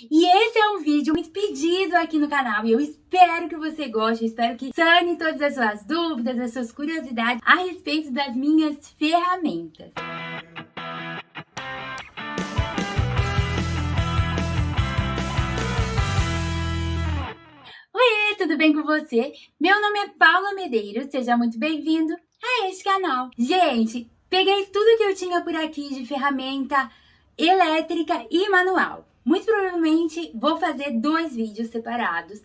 E esse é um vídeo muito pedido aqui no canal e eu espero que você goste, eu espero que sane todas as suas dúvidas, as suas curiosidades a respeito das minhas ferramentas. Oi, tudo bem com você? Meu nome é Paula Medeiros, seja muito bem-vindo a este canal. Gente, peguei tudo que eu tinha por aqui de ferramenta elétrica e manual. Muito provavelmente vou fazer 2 vídeos separados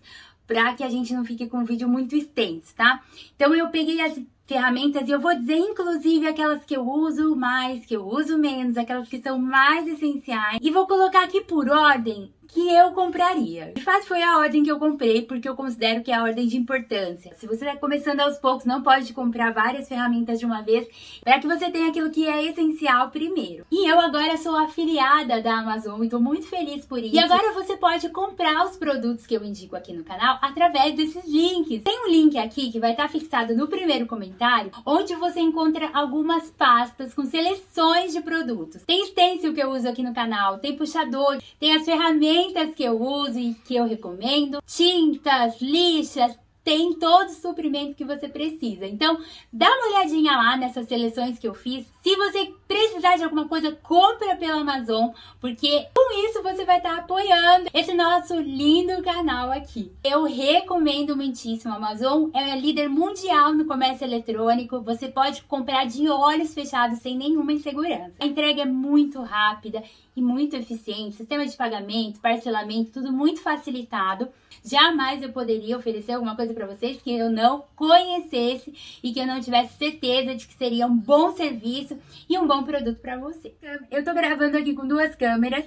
para que a gente não fique com um vídeo muito extenso, tá? Então eu peguei as ferramentas e eu vou dizer inclusive aquelas que eu uso mais, que eu uso menos, aquelas que são mais essenciais e vou colocar aqui por ordem que eu compraria. De fato foi a ordem que eu comprei porque eu considero que é a ordem de importância. Se você está começando aos poucos, não pode comprar várias ferramentas de uma vez para que você tenha aquilo que é essencial primeiro. E eu agora sou afiliada da Amazon e estou muito feliz por isso. E agora você pode comprar os produtos que eu indico aqui no canal através desses links. Tem um link aqui que vai estar fixado no primeiro comentário, onde você encontra algumas pastas com seleções de produtos. Tem stencil que eu uso aqui no canal, tem puxador, tem as ferramentas que eu uso e que eu recomendo, tintas, lixas, tem todo o suprimento que você precisa. Então, dá uma olhadinha lá nessas seleções que eu fiz. Se você precisar de alguma coisa, compra pela Amazon, porque com isso você vai estar apoiando esse nosso lindo canal aqui. Eu recomendo muitíssimo. A Amazon é líder mundial no comércio eletrônico. Você pode comprar de olhos fechados sem nenhuma insegurança. A entrega é muito rápida e muito eficiente. Sistema de pagamento, parcelamento, tudo muito facilitado. Jamais eu poderia oferecer alguma coisa para vocês que eu não conhecesse e que eu não tivesse certeza de que seria um bom serviço e um bom produto para você. Eu tô gravando aqui com 2 câmeras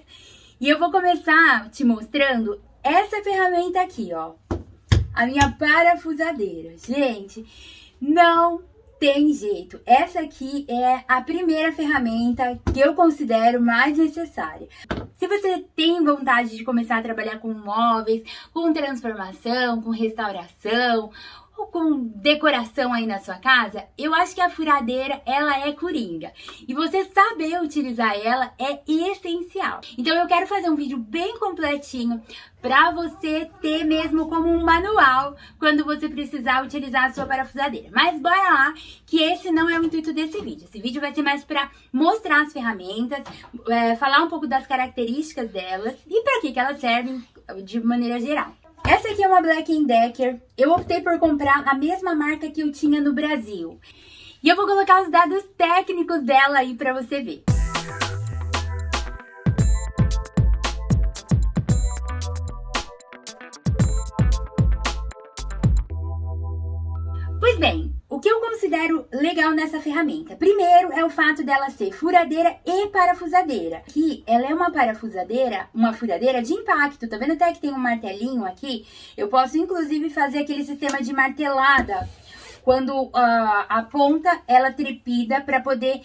e eu vou começar te mostrando essa ferramenta aqui, ó. A minha parafusadeira. Gente, não tem jeito. Essa aqui é a primeira ferramenta que eu considero mais necessária. Se você tem vontade de começar a trabalhar com móveis, com transformação, com restauração ou com decoração aí na sua casa, eu acho que a furadeira, ela é coringa. E você saber utilizar ela é essencial. Então eu quero fazer um vídeo bem completinho para você ter mesmo como um manual quando você precisar utilizar a sua parafusadeira. Mas bora lá, que esse não é o intuito desse vídeo. Esse vídeo vai ser mais para mostrar as ferramentas, falar um pouco das características delas e para que elas servem de maneira geral. Essa aqui é uma Black & Decker. Eu optei por comprar a mesma marca que eu tinha no Brasil. E eu vou colocar os dados técnicos dela aí para você ver. Pois bem, o que eu considero legal nessa ferramenta? Primeiro é o fato dela ser furadeira e parafusadeira. Aqui, ela é uma parafusadeira, uma furadeira de impacto. Tá vendo até que tem um martelinho aqui? Eu posso inclusive fazer aquele sistema de martelada, quando a ponta ela trepida para poder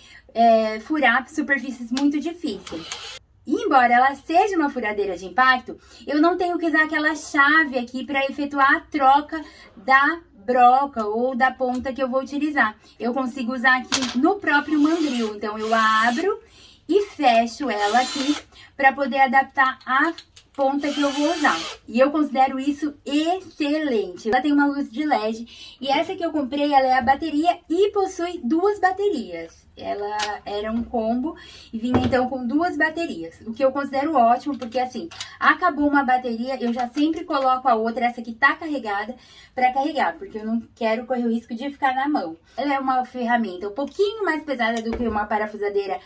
furar superfícies muito difíceis. E embora ela seja uma furadeira de impacto, eu não tenho que usar aquela chave aqui para efetuar a troca da broca ou da ponta que eu vou utilizar. Eu consigo usar aqui no próprio mandril. Então eu abro e fecho ela aqui para poder adaptar a ponta que eu vou usar. E eu considero isso excelente. Ela tem uma luz de LED e essa que eu comprei, ela é a bateria e possui 2 baterias. Ela era um combo e vinha então com 2 baterias, o que eu considero ótimo, porque assim, acabou uma bateria, eu já sempre coloco a outra, essa que tá carregada, para carregar, porque eu não quero correr o risco de ficar na mão. Ela é uma ferramenta um pouquinho mais pesada do que uma parafusadeira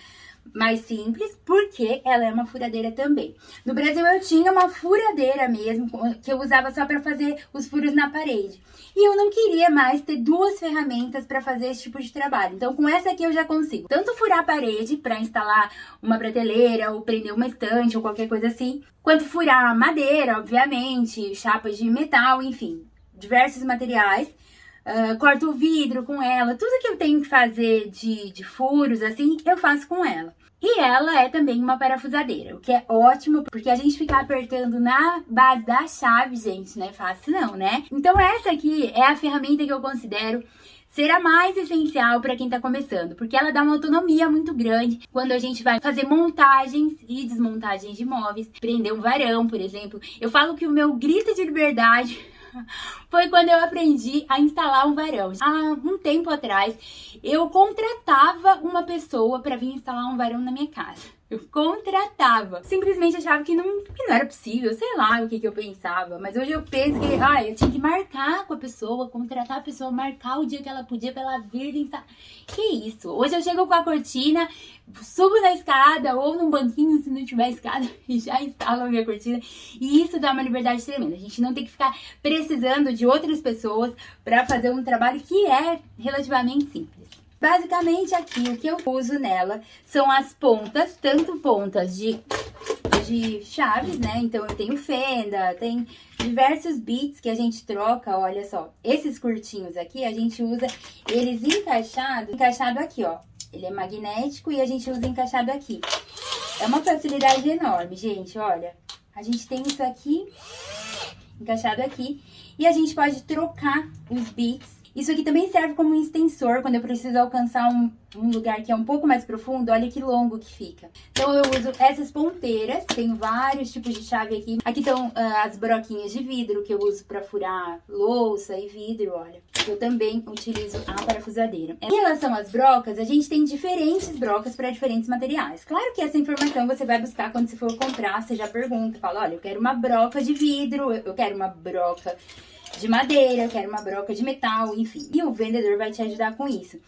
mais simples, porque ela é uma furadeira também. No Brasil eu tinha uma furadeira mesmo, que eu usava só para fazer os furos na parede. E eu não queria mais ter 2 ferramentas para fazer esse tipo de trabalho. Então com essa aqui eu já consigo tanto furar a parede para instalar uma prateleira ou prender uma estante ou qualquer coisa assim, quanto furar madeira, obviamente, chapas de metal, enfim, diversos materiais. Corto o vidro com ela, tudo que eu tenho que fazer de furos, assim, eu faço com ela. E ela é também uma parafusadeira, o que é ótimo, porque a gente ficar apertando na base da chave, gente, não é fácil não, né? Então essa aqui é a ferramenta que eu considero será mais essencial para quem tá começando, porque ela dá uma autonomia muito grande quando a gente vai fazer montagens e desmontagens de móveis, prender um varão, por exemplo. Eu falo que o meu grito de liberdade foi quando eu aprendi a instalar um varão. Há um tempo atrás, eu contratava uma pessoa para vir instalar um varão na minha casa. Eu contratava. Simplesmente achava que não era possível, sei lá o que eu pensava. Mas hoje eu penso que eu tinha que marcar com a pessoa, contratar a pessoa, marcar o dia que ela podia pra ela vir instalar. Que isso? Hoje eu chego com a cortina, subo na escada ou num banquinho se não tiver escada e já instalo a minha cortina. E isso dá uma liberdade tremenda. A gente não tem que ficar precisando de outras pessoas pra fazer um trabalho que é relativamente simples. Basicamente aqui o que eu uso nela são as pontas, tanto pontas de chaves, né? Então eu tenho fenda, tem diversos bits que a gente troca, olha só. Esses curtinhos aqui a gente usa eles encaixado aqui, ó. Ele é magnético e a gente usa encaixado aqui. É uma facilidade enorme, gente, olha. A gente tem isso aqui, encaixado aqui, e a gente pode trocar os bits. Isso aqui também serve como um extensor, quando eu preciso alcançar um lugar que é um pouco mais profundo, olha que longo que fica. Então eu uso essas ponteiras, tenho vários tipos de chave aqui. Aqui estão as broquinhas de vidro, que eu uso para furar louça e vidro, olha. Eu também utilizo a parafusadeira. Em relação às brocas, a gente tem diferentes brocas para diferentes materiais. Claro que essa informação você vai buscar quando você for comprar, você já pergunta, fala, olha, eu quero uma broca de vidro, eu quero uma broca de madeira, eu quero uma broca de metal, enfim. E o vendedor vai te ajudar com isso.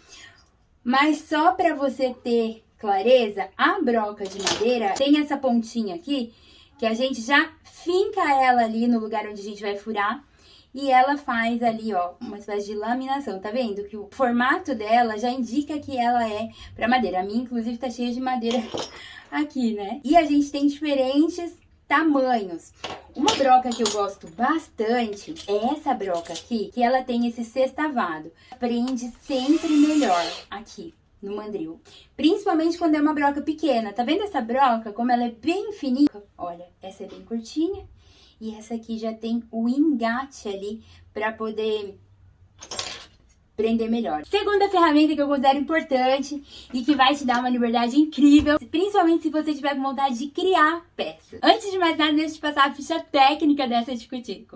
Mas só para você ter clareza, a broca de madeira tem essa pontinha aqui, que a gente já finca ela ali no lugar onde a gente vai furar. E ela faz ali, ó, uma espécie de laminação, tá vendo? Que o formato dela já indica que ela é para madeira. A minha, inclusive, tá cheia de madeira aqui, né? E a gente tem diferentes tamanhos. Uma broca que eu gosto bastante é essa broca aqui, que ela tem esse sextavado. Prende sempre melhor aqui no mandril. Principalmente quando é uma broca pequena. Tá vendo essa broca? Como ela é bem fininha. Olha, essa é bem curtinha. E essa aqui já tem o engate ali pra poder prender melhor. Segunda ferramenta que eu considero importante e que vai te dar uma liberdade incrível, principalmente se você tiver com vontade de criar peças. Antes de mais nada, deixa eu te passar a ficha técnica dessa tico-tico.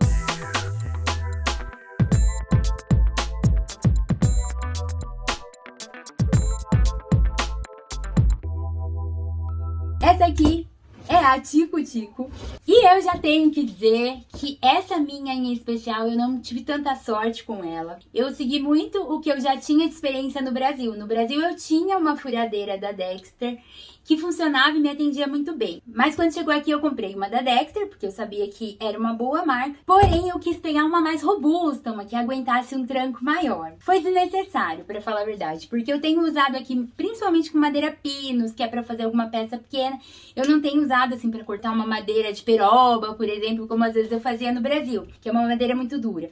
Essa aqui é a Tico-Tico. E eu já tenho que dizer que essa minha em especial, eu não tive tanta sorte com ela. Eu segui muito o que eu já tinha de experiência no Brasil. No Brasil eu tinha uma furadeira da Dexter que funcionava e me atendia muito bem. Mas quando chegou aqui eu comprei uma da Dexter, porque eu sabia que era uma boa marca. Porém eu quis pegar uma mais robusta, uma que aguentasse um tranco maior. Foi desnecessário, pra falar a verdade, porque eu tenho usado aqui, principalmente com madeira pinos, que é pra fazer alguma peça pequena. Eu não tenho usado assim pra cortar uma madeira de peroba, por exemplo, como às vezes eu fazia no Brasil, que é uma madeira muito dura.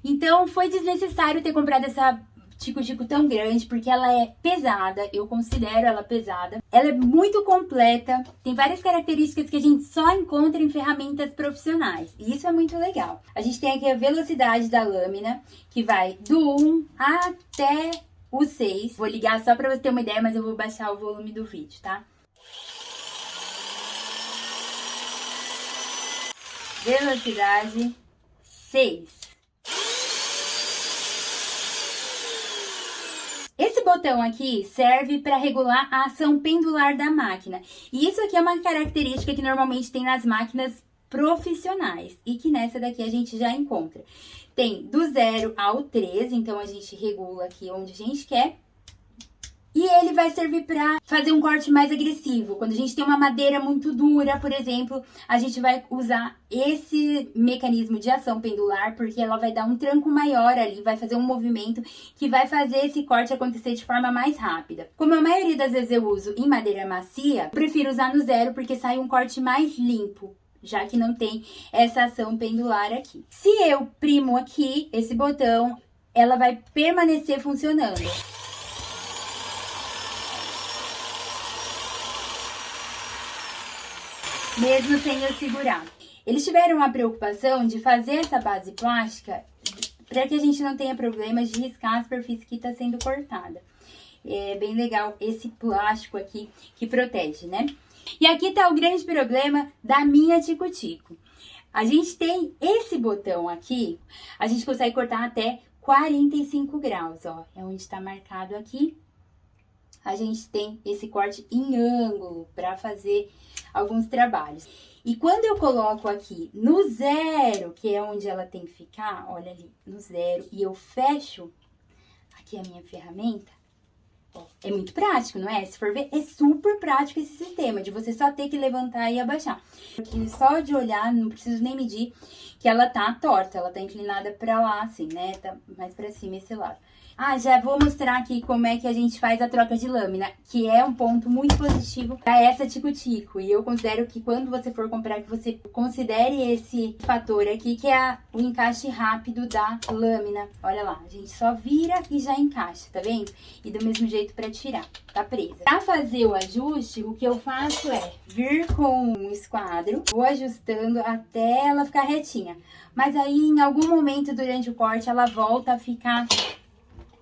Então foi desnecessário ter comprado essa Tico-Tico tão grande, porque ela é pesada, eu considero ela pesada. Ela é muito completa, tem várias características que a gente só encontra em ferramentas profissionais. E isso é muito legal. A gente tem aqui a velocidade da lâmina, que vai do 1 até o 6. Vou ligar só pra você ter uma ideia, mas eu vou baixar o volume do vídeo, tá? Velocidade 6. Esse botão aqui serve para regular a ação pendular da máquina. E isso aqui é uma característica que normalmente tem nas máquinas profissionais e que nessa daqui a gente já encontra. Tem do 0 ao 3, então a gente regula aqui onde a gente quer. E ele vai servir para fazer um corte mais agressivo. Quando a gente tem uma madeira muito dura, por exemplo, a gente vai usar esse mecanismo de ação pendular, porque ela vai dar um tranco maior ali, vai fazer um movimento que vai fazer esse corte acontecer de forma mais rápida. Como a maioria das vezes eu uso em madeira macia, eu prefiro usar no 0 porque sai um corte mais limpo, já que não tem essa ação pendular aqui. Se eu primo aqui esse botão, ela vai permanecer funcionando. Mesmo sem eu segurar. Eles tiveram a preocupação de fazer essa base plástica para que a gente não tenha problemas de riscar a superfície que está sendo cortada. É bem legal esse plástico aqui que protege, né? E aqui tá o grande problema da minha tico-tico. A gente tem esse botão aqui, a gente consegue cortar até 45 graus, ó. É onde tá marcado aqui. A gente tem esse corte em ângulo para fazer alguns trabalhos. E quando eu coloco aqui no 0, que é onde ela tem que ficar, olha ali, no 0, e eu fecho aqui a minha ferramenta, ó, é muito prático, não é? Se for ver, é super prático esse sistema, de você só ter que levantar e abaixar. Aqui, só de olhar, não preciso nem medir, que ela tá torta, ela tá inclinada pra lá, assim, né? Tá mais pra cima esse lado. Ah, já vou mostrar aqui como é que a gente faz a troca de lâmina, que é um ponto muito positivo para essa tico-tico. E eu considero que quando você for comprar, que você considere esse fator aqui, que é o encaixe rápido da lâmina. Olha lá, a gente só vira e já encaixa, tá vendo? E do mesmo jeito para tirar, tá presa. Para fazer o ajuste, o que eu faço é vir com um esquadro, vou ajustando até ela ficar retinha. Mas aí, em algum momento durante o corte, ela volta a ficar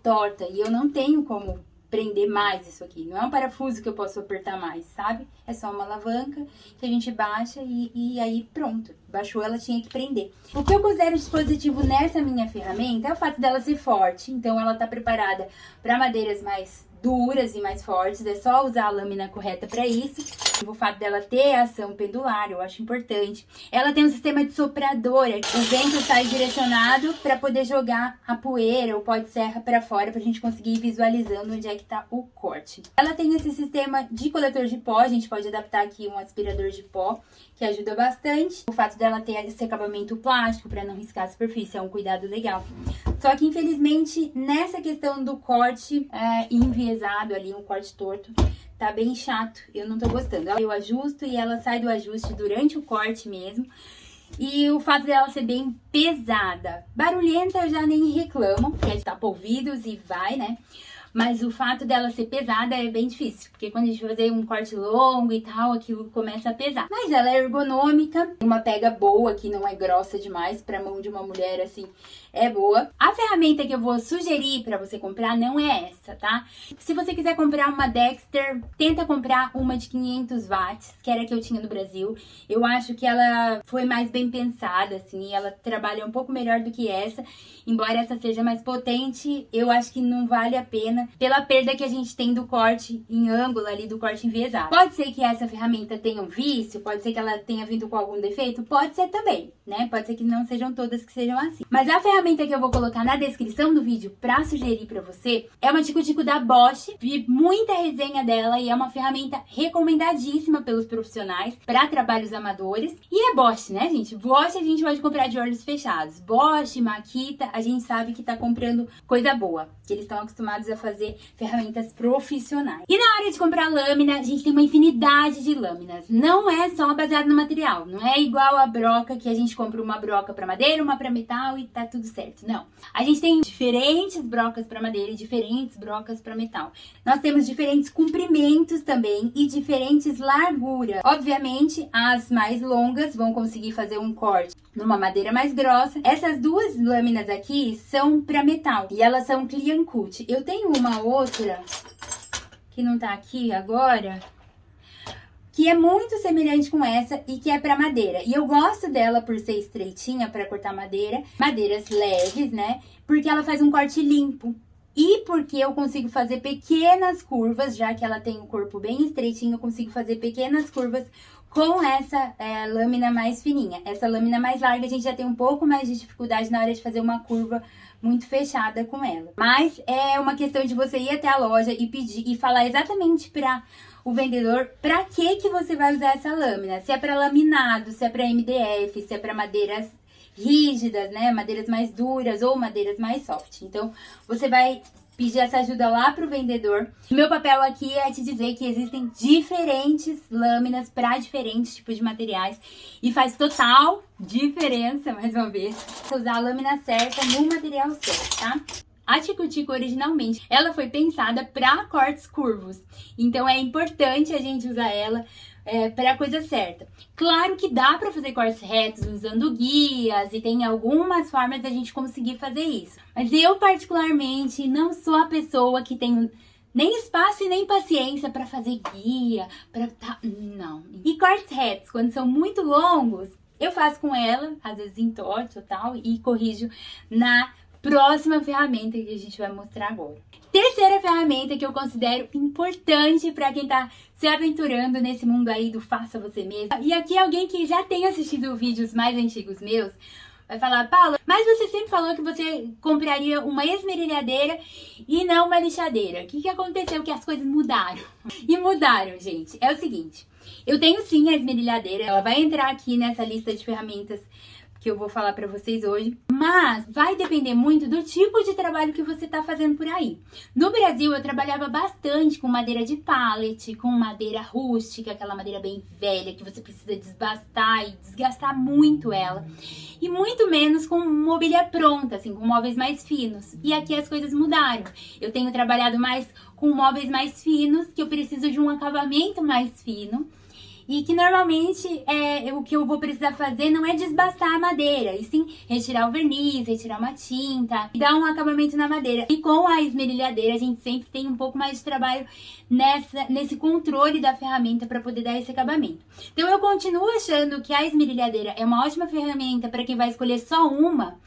torta e eu não tenho como prender mais isso aqui. Não é um parafuso que eu posso apertar mais, sabe? É só uma alavanca que a gente baixa e aí pronto. Baixou, ela tinha que prender. O que eu considero dispositivo nessa minha ferramenta é o fato dela ser forte. Então ela tá preparada para madeiras mais duras e mais fortes, é só usar a lâmina correta para isso. O fato dela ter ação pendular, eu acho importante. Ela tem um sistema de sopradora, o vento sai direcionado para poder jogar a poeira ou pó de serra para fora, pra gente conseguir ir visualizando onde é que tá o corte. Ela tem esse sistema de coletor de pó, a gente pode adaptar aqui um aspirador de pó, que ajuda bastante. O fato dela ter esse acabamento plástico para não riscar a superfície é um cuidado legal. Só que, infelizmente, nessa questão do corte enviesado ali, um corte torto, tá bem chato. Eu não tô gostando. Eu ajusto e ela sai do ajuste durante o corte mesmo. E o fato dela ser bem pesada. Barulhenta eu já nem reclamo, porque é tapa ouvidos e vai, né? Mas o fato dela ser pesada é bem difícil, porque quando a gente vai fazer um corte longo e tal, aquilo começa a pesar. Mas ela é ergonômica, uma pega boa, que não é grossa demais, pra mão de uma mulher, assim, é boa. A ferramenta que eu vou sugerir pra você comprar não é essa, tá? Se você quiser comprar uma Dexter, tenta comprar uma de 500 watts, que era a que eu tinha no Brasil. Eu acho que ela foi mais bem pensada, assim, ela trabalha um pouco melhor do que essa. Embora essa seja mais potente, eu acho que não vale a pena pela perda que a gente tem do corte em ângulo ali, do corte enviesado. Pode ser que essa ferramenta tenha um vício, pode ser que ela tenha vindo com algum defeito, pode ser também, né? Pode ser que não sejam todas que sejam assim. Mas a ferramenta que eu vou colocar na descrição do vídeo pra sugerir pra você é uma tico-tico da Bosch. Vi muita resenha dela e é uma ferramenta recomendadíssima pelos profissionais pra trabalhos amadores. E é Bosch, né, gente? Bosch a gente pode comprar de olhos fechados. Bosch, Makita, a gente sabe que tá comprando coisa boa, que eles estão acostumados a fazer ferramentas profissionais. E na hora de comprar lâmina, a gente tem uma infinidade de lâminas. Não é só baseado no material, não é igual a broca, que a gente compra uma broca para madeira, uma para metal e tá tudo certo. Não. A gente tem diferentes brocas para madeira e diferentes brocas para metal. Nós temos diferentes comprimentos também e diferentes larguras. Obviamente, as mais longas vão conseguir fazer um corte numa madeira mais grossa. Essas duas lâminas aqui são para metal e elas são clean cut. Eu tenho uma outra que não tá aqui agora, que é muito semelhante com essa e que é para madeira. E eu gosto dela por ser estreitinha para cortar madeira, madeiras leves, né? Porque ela faz um corte limpo. E porque eu consigo fazer pequenas curvas, já que ela tem o corpo bem estreitinho, eu consigo fazer pequenas curvas com essa lâmina mais fininha. Essa lâmina mais larga a gente já tem um pouco mais de dificuldade na hora de fazer uma curva muito fechada com ela. Mas é uma questão de você ir até a loja e pedir e falar exatamente para o vendedor para que você vai usar essa lâmina. Se é para laminado, se é para MDF, se é para madeiras rígidas, né? Madeiras mais duras ou madeiras mais soft. Então, você vai pedir essa ajuda lá pro vendedor. Meu papel aqui é te dizer que existem diferentes lâminas para diferentes tipos de materiais e faz total diferença, mais uma vez, usar a lâmina certa no material certo, tá? A tico-tico originalmente, ela foi pensada para cortes curvos, então é importante a gente usar ela para a coisa certa. Claro que dá para fazer cortes retos usando guias e tem algumas formas da gente conseguir fazer isso. Mas eu particularmente não sou a pessoa que tem nem espaço e nem paciência para fazer guia, não. E cortes retos, quando são muito longos, eu faço com ela, às vezes entorto e tal, e corrijo na próxima ferramenta que a gente vai mostrar agora. Terceira ferramenta que eu considero importante para quem tá se aventurando nesse mundo aí do faça você mesmo. E aqui alguém que já tem assistido vídeos mais antigos meus vai falar: Paula, mas você sempre falou que você compraria uma esmerilhadeira e não uma lixadeira. O que aconteceu? Que as coisas mudaram. E mudaram, gente. É o seguinte, eu tenho sim a esmerilhadeira, ela vai entrar aqui nessa lista de ferramentas que eu vou falar pra vocês hoje, mas vai depender muito do tipo de trabalho que você tá fazendo por aí. No Brasil, eu trabalhava bastante com madeira de pallet, com madeira rústica, aquela madeira bem velha que você precisa desbastar e desgastar muito ela, e muito menos com mobília pronta, assim, com móveis mais finos. E aqui as coisas mudaram. Eu tenho trabalhado mais com móveis mais finos, que eu preciso de um acabamento mais fino, e que normalmente o que eu vou precisar fazer não é desbastar a madeira, e sim retirar o verniz, retirar uma tinta e dar um acabamento na madeira. E com a esmerilhadeira a gente sempre tem um pouco mais de trabalho nesse controle da ferramenta para poder dar esse acabamento. Então eu continuo achando que a esmerilhadeira é uma ótima ferramenta para quem vai escolher só uma,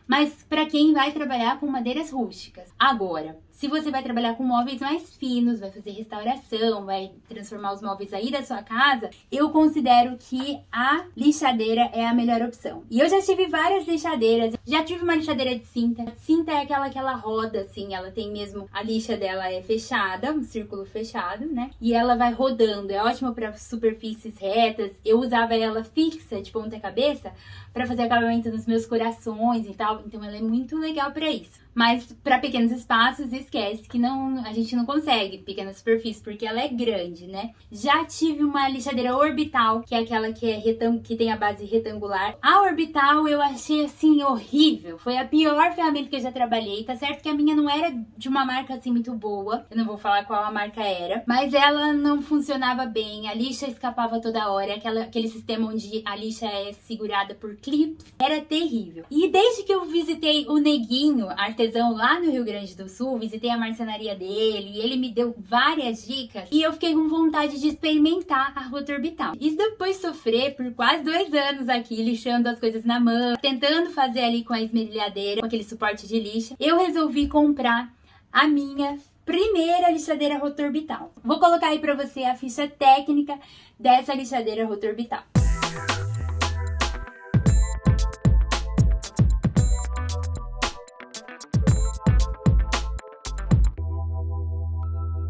mas para quem vai trabalhar com madeiras rústicas. Agora, se você vai trabalhar com móveis mais finos, vai fazer restauração, vai transformar os móveis aí da sua casa, eu considero que a lixadeira é a melhor opção. E eu já tive várias lixadeiras, já tive uma lixadeira de cinta. Cinta é aquela que ela roda, assim, ela tem mesmo, a lixa dela é fechada, um círculo fechado, né? E ela vai rodando, é ótimo para superfícies retas. Eu usava ela fixa, de ponta cabeça, para fazer acabamento nos meus corações e tal, então ela é muito legal para isso. Mas para pequenos espaços, esquece que a gente não consegue pequenas superfícies, porque ela é grande, né? Já tive uma lixadeira orbital, que é aquela que tem a base retangular. A orbital eu achei assim horrível, foi a pior ferramenta que eu já trabalhei. Tá certo que a minha não era de uma marca assim muito boa, eu não vou falar qual a marca era, mas ela não funcionava bem, a lixa escapava toda hora, aquele sistema onde a lixa é segurada por clips, era terrível. E desde que eu visitei o Neguinho, artesão lá no Rio Grande do Sul, visitei a marcenaria dele e ele me deu várias dicas e eu fiquei com vontade de experimentar a rota orbital. E depois de sofrer por quase 2 anos aqui, lixando as coisas na mão, tentando fazer ali com a esmerilhadeira, com aquele suporte de lixa, eu resolvi comprar a minha primeira lixadeira rota orbital. Vou colocar aí pra você a ficha técnica dessa lixadeira rota orbital.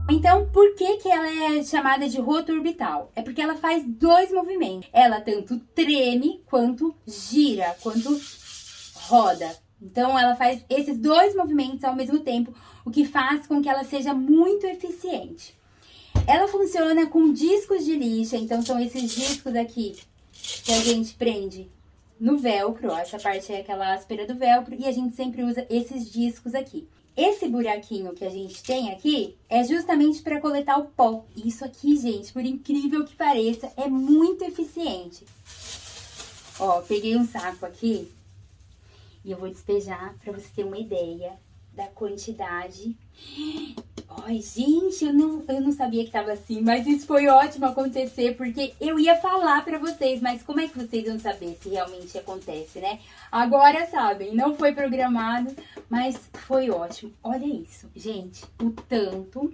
Então, por que ela é chamada de rota orbital? É porque ela faz 2 movimentos. Ela tanto treme, quanto gira, quanto roda. Então, ela faz esses 2 movimentos ao mesmo tempo, o que faz com que ela seja muito eficiente. Ela funciona com discos de lixa, então são esses discos aqui que a gente prende no velcro, ó, essa parte é aquela áspera do velcro, e a gente sempre usa esses discos aqui. Esse buraquinho que a gente tem aqui é justamente para coletar o pó. Isso aqui, gente, por incrível que pareça, é muito eficiente. Ó, peguei um saco aqui e eu vou despejar para você ter uma ideia da quantidade. Ai, gente, eu não sabia que tava assim, mas isso foi ótimo acontecer, porque eu ia falar pra vocês, mas como é que vocês vão saber se realmente acontece, né? Agora sabem, não foi programado, mas foi ótimo. Olha isso, gente, o tanto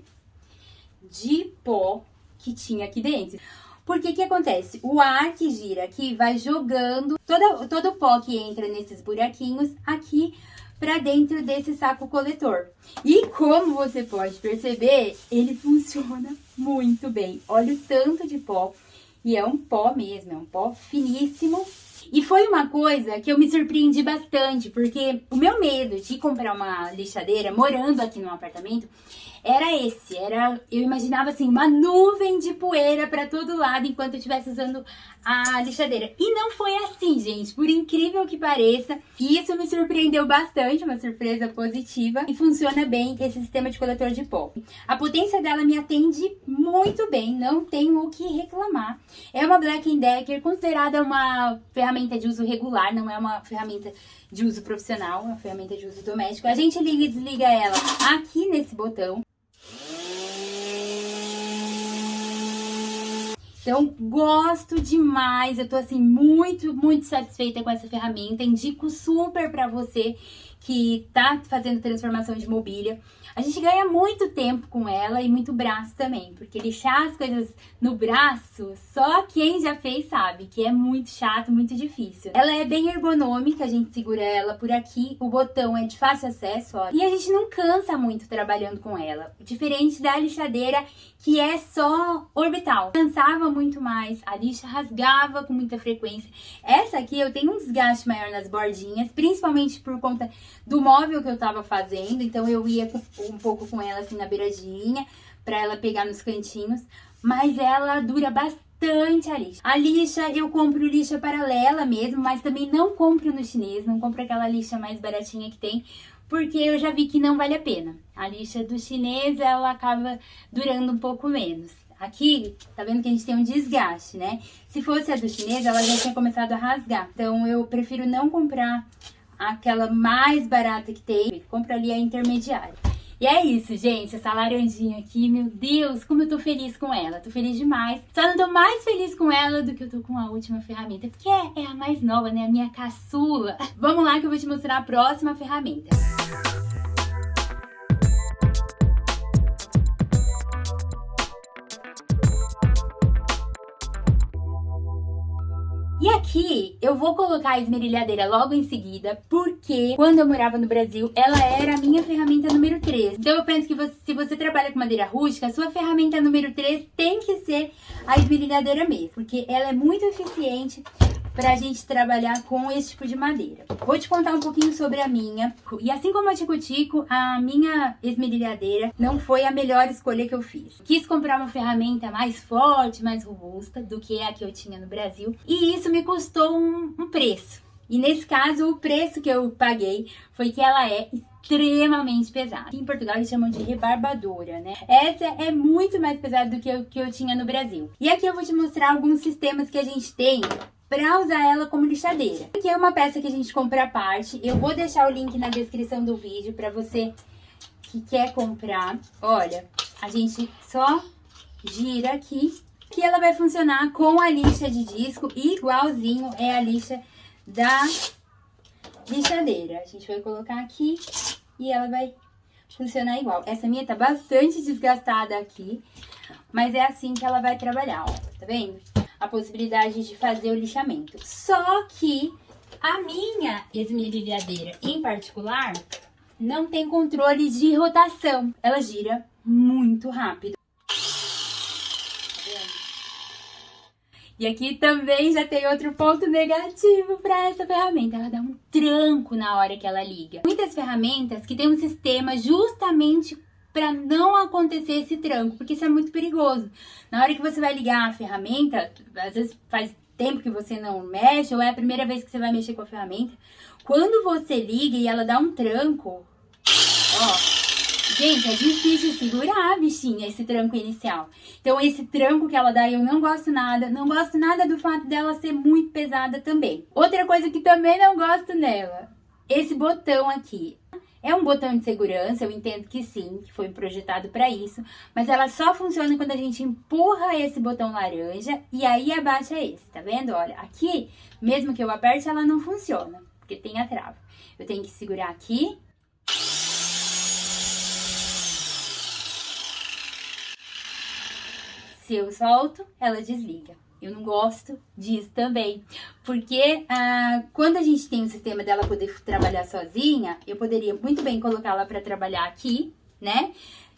de pó que tinha aqui dentro. Porque que acontece? O ar que gira aqui vai jogando todo o pó que entra nesses buraquinhos aqui para dentro desse saco coletor. E como você pode perceber, ele funciona muito bem. Olha o tanto de pó. E é um pó mesmo, é um pó finíssimo. E foi uma coisa que eu me surpreendi bastante, porque o meu medo de comprar uma lixadeira morando aqui no apartamento era esse, eu imaginava assim, uma nuvem de poeira pra todo lado enquanto eu estivesse usando a lixadeira. E não foi assim, gente, por incrível que pareça. E isso me surpreendeu bastante, uma surpresa positiva. E funciona bem esse sistema de coletor de pó. A potência dela me atende muito bem, não tenho o que reclamar. É uma Black & Decker, considerada uma ferramenta de uso regular, não é uma ferramenta de uso profissional, é uma ferramenta de uso doméstico. A gente liga e desliga ela aqui nesse botão. Então, gosto demais, eu tô assim muito satisfeita com essa ferramenta, indico super pra você que tá fazendo transformação de mobília. A gente ganha muito tempo com ela e muito braço também, porque lixar as coisas no braço, só quem já fez sabe que é muito chato, muito difícil. Ela é bem ergonômica, a gente segura ela por aqui, o botão é de fácil acesso, ó, e a gente não cansa muito trabalhando com ela, diferente da lixadeira que é só orbital. Cansava muito mais, a lixa rasgava com muita frequência. Essa aqui eu tenho um desgaste maior nas bordinhas, principalmente por conta do móvel que eu tava fazendo, então eu ia um pouco com ela assim na beiradinha, pra ela pegar nos cantinhos, mas ela dura bastante a lixa. A lixa, eu compro lixa paralela mesmo, mas também não compro no chinês, não compro aquela lixa mais baratinha que tem, porque eu já vi que não vale a pena. A lixa do chinês, ela acaba durando um pouco menos. Aqui, tá vendo que a gente tem um desgaste, né? Se fosse a do chinês, ela já tinha começado a rasgar. Então, eu prefiro não comprar aquela mais barata que tem. Compro ali a intermediária. E é isso, gente. Essa laranjinha aqui, meu Deus, como eu tô feliz com ela. Tô feliz demais. Só não tô mais feliz com ela do que eu tô com a última ferramenta. Porque é a mais nova, né? A minha caçula. Vamos lá que eu vou te mostrar a próxima ferramenta. E aqui eu vou colocar a esmerilhadeira logo em seguida, porque quando eu morava no Brasil, ela era a minha ferramenta número 3. Então eu penso que se você trabalha com madeira rústica, a sua ferramenta número 3 tem que ser a esmerilhadeira mesmo, porque ela é muito eficiente pra gente trabalhar com esse tipo de madeira. Vou te contar um pouquinho sobre a minha. E assim como a Tico-Tico, a minha esmerilhadeira não foi a melhor escolha que eu fiz. Quis comprar uma ferramenta mais forte, mais robusta do que a que eu tinha no Brasil. E isso me custou um preço. E nesse caso, o preço que eu paguei foi que ela é extremamente pesada. Aqui em Portugal eles chamam de rebarbadora, né? Essa é muito mais pesada do que o que eu tinha no Brasil. E aqui eu vou te mostrar alguns sistemas que a gente tem para usar ela como lixadeira. Aqui é uma peça que a gente compra à parte. Eu vou deixar o link na descrição do vídeo para você que quer comprar. Olha, a gente só gira aqui, que ela vai funcionar com a lixa de disco, igualzinho é a lixa da lixadeira. A gente vai colocar aqui e ela vai funcionar igual. Essa minha tá bastante desgastada aqui, mas é assim que ela vai trabalhar, ó. Tá vendo? A possibilidade de fazer o lixamento. Só que a minha esmerilhadeira em particular não tem controle de rotação. Ela gira muito rápido. Tá vendo? E aqui também já tem outro ponto negativo para essa ferramenta. Ela dá um tranco na hora que ela liga. Muitas ferramentas que tem um sistema justamente para não acontecer esse tranco, porque isso é muito perigoso. Na hora que você vai ligar a ferramenta, às vezes faz tempo que você não mexe, ou é a primeira vez que você vai mexer com a ferramenta. Quando você liga e ela dá um tranco, ó, gente, é difícil segurar a bichinha, esse tranco inicial. Então, esse tranco que ela dá, eu não gosto nada. Não gosto nada do fato dela ser muito pesada também. Outra coisa que também não gosto nela, esse botão aqui. É um botão de segurança, eu entendo que sim, que foi projetado para isso, mas ela só funciona quando a gente empurra esse botão laranja e aí abaixa esse, tá vendo? Olha, aqui, mesmo que eu aperte, ela não funciona, porque tem a trava. Eu tenho que segurar aqui. Se eu solto, ela desliga. Eu não gosto disso também, porque quando a gente tem o sistema dela poder trabalhar sozinha, eu poderia muito bem colocá-la para trabalhar aqui, né?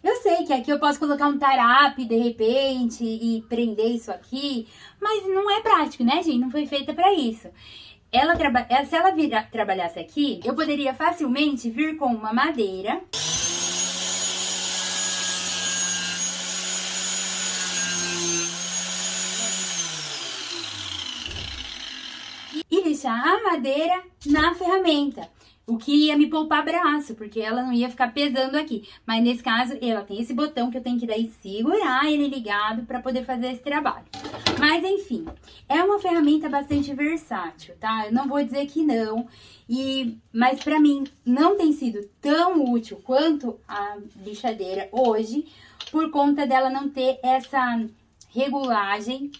Eu sei que aqui eu posso colocar um tarap de repente e prender isso aqui, mas não é prático, né, gente? Não foi feita para isso. se ela trabalhasse aqui, eu poderia facilmente vir com uma madeira e lixar a madeira na ferramenta. O que ia me poupar braço, porque ela não ia ficar pesando aqui. Mas nesse caso, ela tem esse botão que eu tenho que daí segurar ele ligado para poder fazer esse trabalho. Mas enfim, é uma ferramenta bastante versátil, tá? Eu não vou dizer que não. Mas para mim não tem sido tão útil quanto a lixadeira hoje, por conta dela não ter essa regulagem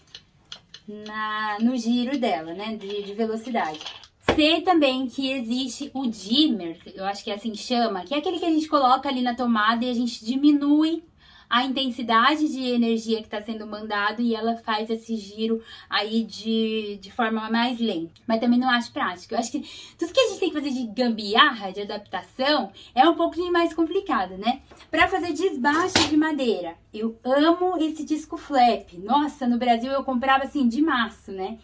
no giro dela, né? De velocidade. Sei também que existe o dimmer, eu acho que é assim que chama, que é aquele que a gente coloca ali na tomada e a gente diminui a intensidade de energia que está sendo mandado e ela faz esse giro aí de forma mais lenta. Mas também não acho prático. Eu acho que tudo que a gente tem que fazer de gambiarra, de adaptação, é um pouquinho mais complicado, né? Para fazer desbaste de madeira, eu amo esse disco flap. Nossa, no Brasil eu comprava assim de maço, né?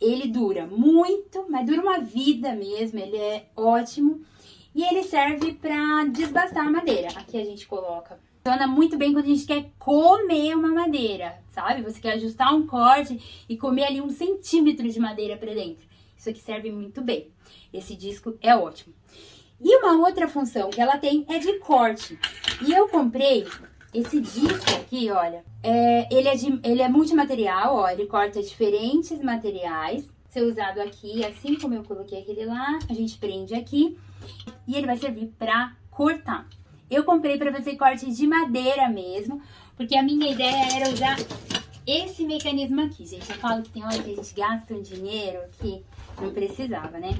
Ele dura muito, mas dura uma vida mesmo, ele é ótimo. E ele serve para desbastar a madeira. Aqui a gente coloca. Funciona muito bem quando a gente quer comer uma madeira, sabe? Você quer ajustar um corte e comer ali 1 centímetro de madeira para dentro. Isso aqui serve muito bem. Esse disco é ótimo. E uma outra função que ela tem é de corte. E eu comprei esse disco aqui, olha, ele é multimaterial, ó, ele corta diferentes materiais. Ser usado aqui, assim como eu coloquei aquele lá, a gente prende aqui e ele vai servir para cortar. Eu comprei para fazer corte de madeira mesmo, porque a minha ideia era usar esse mecanismo aqui, gente. Eu falo que tem hora que a gente gasta um dinheiro que não precisava, né?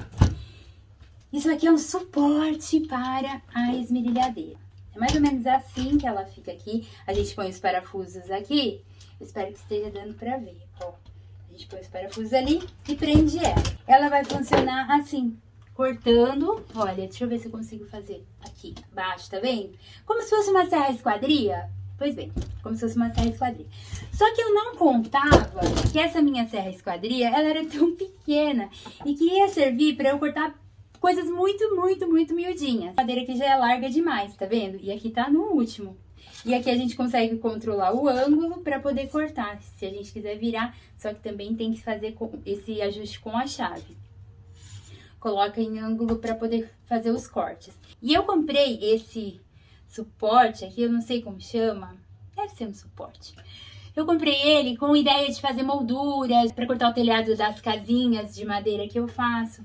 Isso aqui é um suporte para a esmerilhadeira. É mais ou menos assim que ela fica aqui. A gente põe os parafusos aqui. Eu espero que esteja dando pra ver, ó. A gente põe os parafusos ali e prende ela. Ela vai funcionar assim, cortando. Olha, deixa eu ver se eu consigo fazer aqui abaixo, tá vendo? Como se fosse uma serra esquadria. Pois bem, como se fosse uma serra esquadria. Só que eu não contava que essa minha serra esquadria, ela era tão pequena e que ia servir pra eu cortar coisas muito, muito, muito miudinhas. A madeira aqui já é larga demais, tá vendo? E aqui tá no último. E aqui a gente consegue controlar o ângulo para poder cortar, se a gente quiser virar. Só que também tem que fazer esse ajuste com a chave. Coloca em ângulo para poder fazer os cortes. E eu comprei esse suporte aqui, eu não sei como chama. Deve ser um suporte. Eu comprei ele com a ideia de fazer molduras para cortar o telhado das casinhas de madeira que eu faço.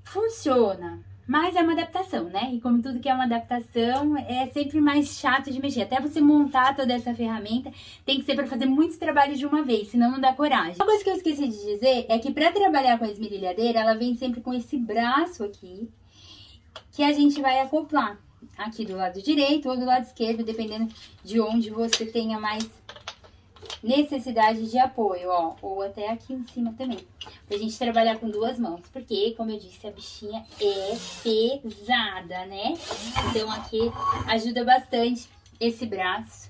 Funciona, mas é uma adaptação, né? E como tudo que é uma adaptação, é sempre mais chato de mexer. Até você montar toda essa ferramenta, tem que ser para fazer muitos trabalhos de uma vez, senão não dá coragem. Uma coisa que eu esqueci de dizer é que para trabalhar com a esmerilhadeira, ela vem sempre com esse braço aqui, que a gente vai acoplar aqui do lado direito ou do lado esquerdo, dependendo de onde você tenha mais necessidade de apoio, ó, ou até aqui em cima também, pra gente trabalhar com 2 mãos, porque, como eu disse, a bichinha é pesada, né? Então aqui ajuda bastante esse braço,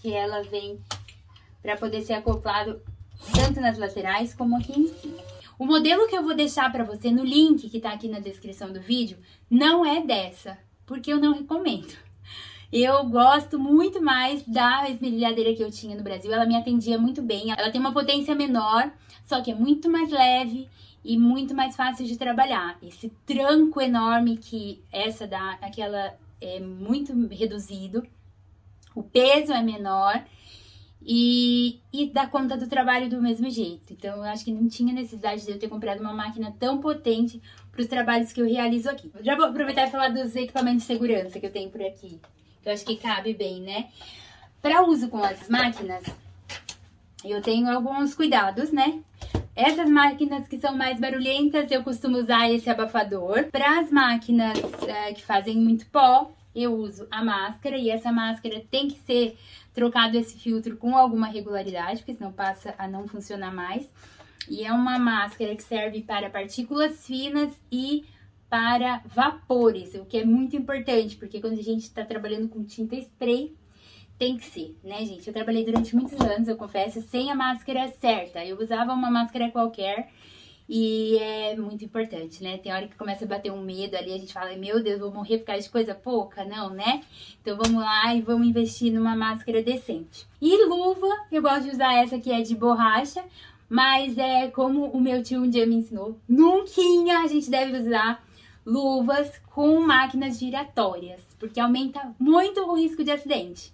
que ela vem pra poder ser acoplado tanto nas laterais como aqui em cima. O modelo que eu vou deixar pra você no link que tá aqui na descrição do vídeo, não é dessa, porque eu não recomendo. Eu gosto muito mais da esmerilhadeira que eu tinha no Brasil. Ela me atendia muito bem. Ela tem uma potência menor, só que é muito mais leve e muito mais fácil de trabalhar. Esse tranco enorme que essa dá, aquela é muito reduzido. O peso é menor e dá conta do trabalho do mesmo jeito. Então, eu acho que não tinha necessidade de eu ter comprado uma máquina tão potente para os trabalhos que eu realizo aqui. Eu já vou aproveitar e falar dos equipamentos de segurança que eu tenho por aqui. Eu acho que cabe bem, né? Para uso com as máquinas, eu tenho alguns cuidados, né? Essas máquinas que são mais barulhentas, eu costumo usar esse abafador. Para as máquinas que fazem muito pó, eu uso a máscara. E essa máscara tem que ser trocado esse filtro com alguma regularidade, porque senão passa a não funcionar mais. E é uma máscara que serve para partículas finas e para vapores, o que é muito importante, porque quando a gente está trabalhando com tinta spray, tem que ser, né, gente? Eu trabalhei durante muitos anos, eu confesso, sem a máscara certa. Eu usava uma máscara qualquer E é muito importante, né? Tem hora que começa a bater um medo ali, a gente fala, meu Deus, vou morrer por causa de coisa pouca? Não, né? Então vamos lá e vamos investir numa máscara decente. E luva, eu gosto de usar essa que é de borracha, mas é como o meu tio um dia me ensinou, nunca a gente deve usar luvas com máquinas giratórias, porque aumenta muito o risco de acidente.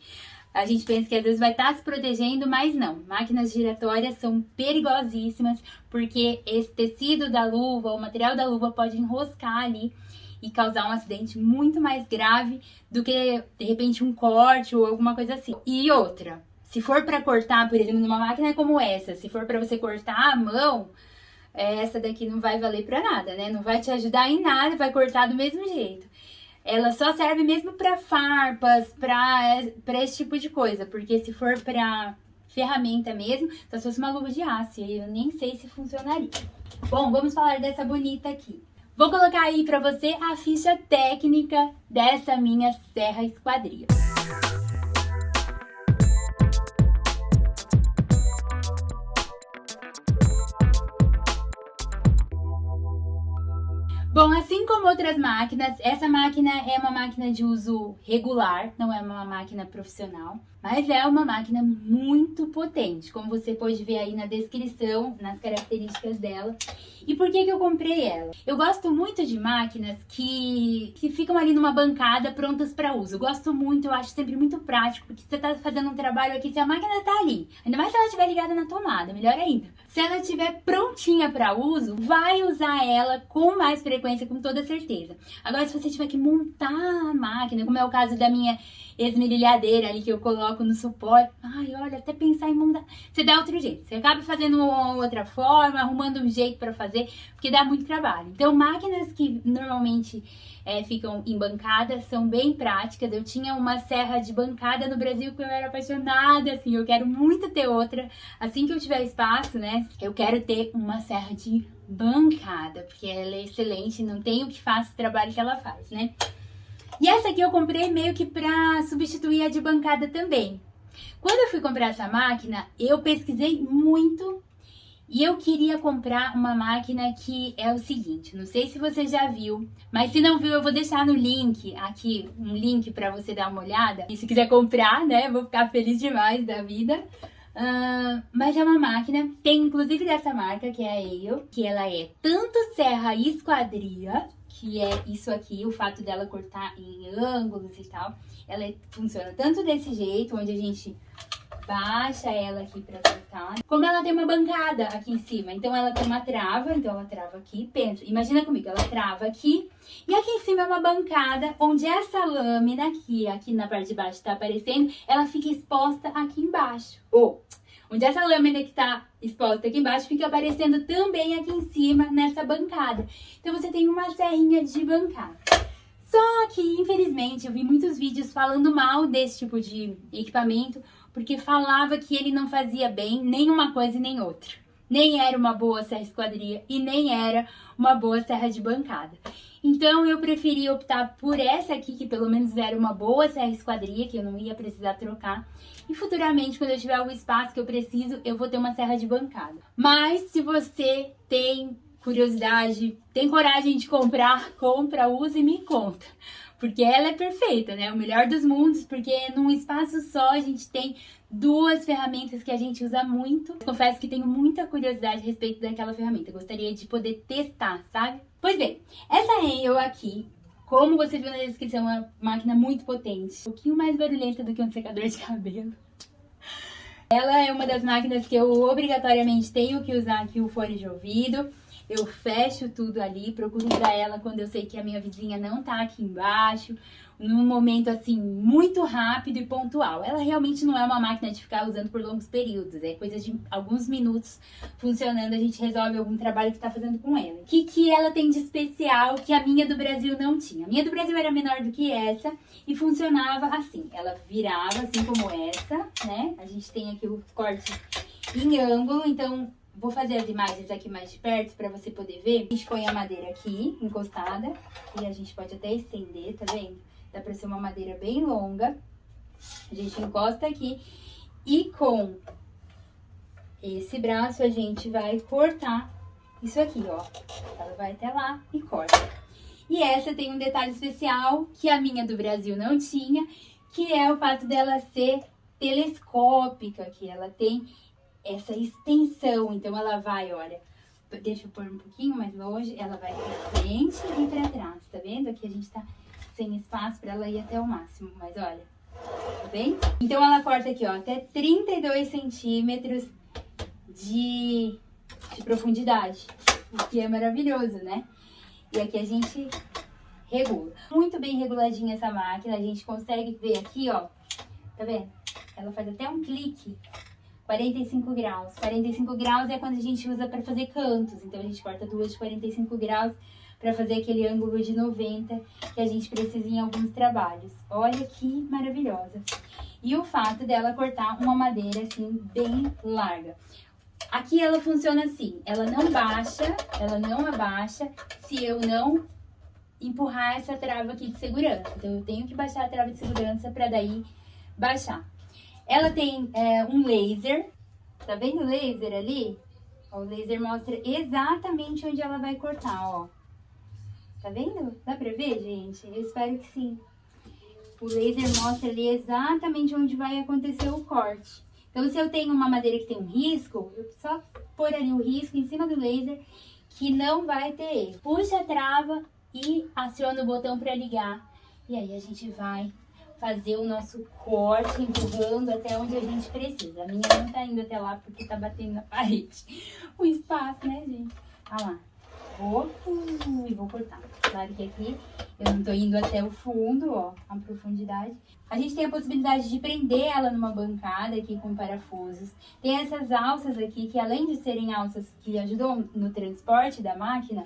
A gente pensa que às vezes vai estar se protegendo, mas não. Máquinas giratórias são perigosíssimas, porque esse tecido da luva, o material da luva pode enroscar ali e causar um acidente muito mais grave do que, de repente, um corte ou alguma coisa assim. E outra, se for para cortar, por exemplo, numa máquina como essa, se for para você cortar a mão, essa daqui não vai valer para nada, né? Não vai te ajudar em nada, vai cortar do mesmo jeito. Ela só serve mesmo para farpas, para esse tipo de coisa, porque se for para ferramenta mesmo, então se fosse uma luva de aço, eu nem sei se funcionaria. Bom, vamos falar dessa bonita aqui. Vou colocar aí para você a ficha técnica dessa minha serra esquadria. Bom, assim como outras máquinas, essa máquina é uma máquina de uso regular, não é uma máquina profissional, mas é uma máquina muito potente, como você pode ver aí na descrição, nas características dela. E por que eu comprei ela? Eu gosto muito de máquinas que ficam ali numa bancada prontas para uso. Eu gosto muito, eu acho sempre muito prático, porque você tá fazendo um trabalho aqui, se a máquina tá ali, ainda mais se ela estiver ligada na tomada, melhor ainda. Se ela estiver prontinha para uso, vai usar ela com mais frequência, com toda certeza. Agora, se você tiver que montar a máquina, como é o caso da minha esmerilhadeira ali que eu coloco no suporte, ai, olha, até pensar em montar, você dá outro jeito. Você acaba fazendo uma outra forma, arrumando um jeito para fazer, porque dá muito trabalho. Então, máquinas que normalmente ficam em bancada são bem práticas. Eu tinha uma serra de bancada no Brasil que eu era apaixonada, assim, eu quero muito ter outra. Assim que eu tiver espaço, né, eu quero ter uma serra de bancada, porque ela é excelente, não tem o que faça o trabalho que ela faz, né? E essa aqui eu comprei meio que pra substituir a de bancada também. Quando eu fui comprar essa máquina, eu pesquisei muito e eu queria comprar uma máquina que é o seguinte, não sei se você já viu, mas se não viu eu vou deixar no link aqui, um link pra você dar uma olhada. E se quiser comprar, né, vou ficar feliz demais da vida. Mas é uma máquina, tem inclusive dessa marca, que é a EO, que ela é tanto serra esquadria, que é isso aqui, o fato dela cortar em ângulos e tal. Ela funciona tanto desse jeito, onde a gente baixa ela aqui pra cortar, como ela tem uma bancada aqui em cima. Então ela tem uma trava, então ela trava aqui, pensa, imagina comigo, ela trava aqui, e aqui em cima é uma bancada, onde essa lâmina aqui na parte de baixo tá aparecendo, ela fica exposta aqui embaixo. Onde essa lâmina que tá exposta aqui embaixo fica aparecendo também aqui em cima nessa bancada. Então você tem uma serrinha de bancada. Só que, infelizmente, eu vi muitos vídeos falando mal desse tipo de equipamento, porque falava que ele não fazia bem nem uma coisa e nem outra. Nem era uma boa serra esquadria e nem era uma boa serra de bancada. Então eu preferi optar por essa aqui, que pelo menos era uma boa serra esquadria, que eu não ia precisar trocar. E futuramente, quando eu tiver o espaço que eu preciso, eu vou ter uma serra de bancada. Mas se você tem curiosidade, tem coragem de comprar, compra, usa e me conta. Porque ela é perfeita, né? O melhor dos mundos, porque num espaço só a gente tem duas ferramentas que a gente usa muito. Confesso que tenho muita curiosidade a respeito daquela ferramenta. Gostaria de poder testar, sabe? Pois bem, essa EO aqui, como você viu na descrição, é uma máquina muito potente. Um pouquinho mais barulhenta do que um secador de cabelo. Ela é uma das máquinas que eu obrigatoriamente tenho que usar aqui o fone de ouvido. Eu fecho tudo ali, procuro usar ela quando eu sei que a minha vizinha não tá aqui embaixo, num momento assim muito rápido e pontual. Ela realmente não é uma máquina de ficar usando por longos períodos, é coisa de alguns minutos funcionando, a gente resolve algum trabalho que tá fazendo com ela. O que ela tem de especial que a minha do Brasil não tinha? A minha do Brasil era menor do que essa e funcionava assim, ela virava assim como essa, né? A gente tem aqui o corte em ângulo, então vou fazer as imagens aqui mais de perto para você poder ver. A gente põe a madeira aqui, encostada, e a gente pode até estender, tá vendo? Dá pra ser uma madeira bem longa. A gente encosta aqui e com esse braço a gente vai cortar isso aqui, ó. Ela vai até lá e corta. E essa tem um detalhe especial que a minha do Brasil não tinha, que é o fato dela ser telescópica, que ela tem essa extensão. Então ela vai, olha, deixa eu pôr um pouquinho mais longe, ela vai pra frente e pra trás, tá vendo? Aqui a gente tá sem espaço pra ela ir até o máximo, mas olha, tá bem? Então ela corta aqui, ó, até 32 centímetros de profundidade, o que é maravilhoso, né? E aqui a gente regula. Muito bem reguladinha essa máquina, a gente consegue ver aqui, ó, tá vendo? Ela faz até um clique, 45 graus. 45 graus é quando a gente usa para fazer cantos, então a gente corta duas de 45 graus para fazer aquele ângulo de 90 que a gente precisa em alguns trabalhos. Olha que maravilhosa. E o fato dela cortar uma madeira assim bem larga. Aqui ela funciona assim, ela não abaixa se eu não empurrar essa trava aqui de segurança. Então eu tenho que baixar a trava de segurança para daí baixar. Ela tem um laser, tá vendo o laser ali? Ó, o laser mostra exatamente onde ela vai cortar, ó. Tá vendo? Dá pra ver, gente? Eu espero que sim. O laser mostra ali exatamente onde vai acontecer o corte. Então, se eu tenho uma madeira que tem um risco, eu só pôr ali o risco em cima do laser, que não vai ter erro. Puxa a trava e aciona o botão para ligar. E aí a gente vai fazer o nosso corte, empurrando até onde a gente precisa. A minha não tá indo até lá porque tá batendo na parede. O espaço, né, gente? Olha lá. Vou cortar. Claro que aqui eu não tô indo até o fundo, ó, a profundidade. A gente tem a possibilidade de prender ela numa bancada aqui com parafusos. Tem essas alças aqui que, além de serem alças que ajudam no transporte da máquina,